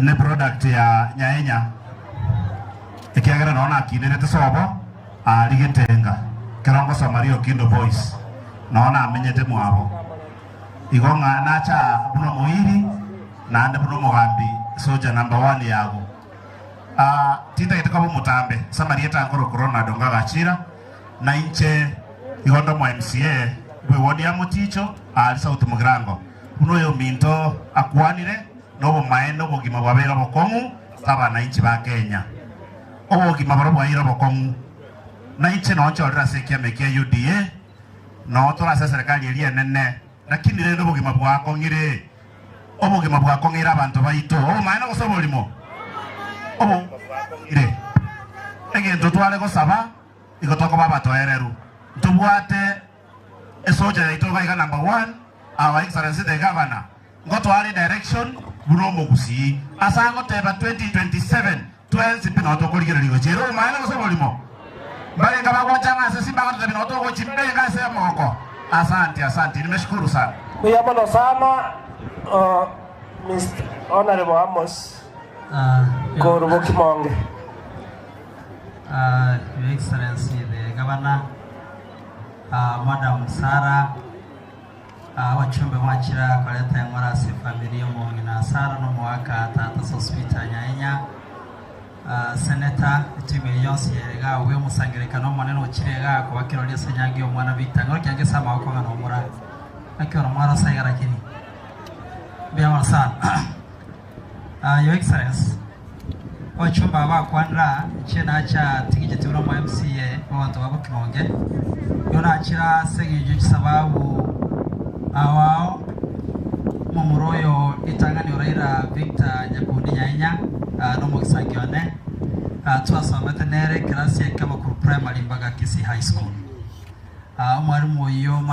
ne product ya Nyaenya ikiagera naona akinirete sobo aligetenga kirongo Samario Kindo Boys naona amenyete mwabo igonga nacha buno muhiri na ande buno mugambi soja number 1 yago tita itakabo mutambe Samarieta ngoro corona donga gachira na inche igondo mu MCA bwe wodi ya muticho ali South Mugrango uno yo minto akwanire no maendo bogima bwabera bokomu taba na inchi ba Kenya obogima baro bwaira bokomu na inchi no chorra sekia mekia UDA no tora serikali elia nene lakini rero bogima bwako ngire obogima bwako ngira abantu baito maendo gosobolimo obo ire egento twale gosaba igotoko baba toereru tubwate esoja itoga iga number 1 our excellency the governor ngoto ali direction buromo kusi asango teba 2027 12 pinoto koligera ligo jero maana gosobolimo mbale ngaba kwa chama sisi mbaka tebinoto ko chimbenga se moko asante nimeshukuru sana kuyamano sana Mr. Honorable Amos Korubo Kimonge Your Excellency the Governor Madam Sarah wachumbe mwachira koleta ya mwarasi familia mwangi na Sarah no mwaka tata sospita Nyaenya Senator tume yonsi yerega uwe musangirika no mwaneno uchirega kwa kiroli senyangi omwana Victor ngoro kyange sama wako ngana omura akiona mwara sayara kini bya sana Your Excellency wachumba bakwandra chena cha tigije turo mu MCA wantu babo Kimonge yona achira segije sababu awao mumuroyo itangani oraira Victor Nyakundi Nyaenya no mugisangione twasomete nere class ya kama ku primary mbaga Kisii High School mwarimu yo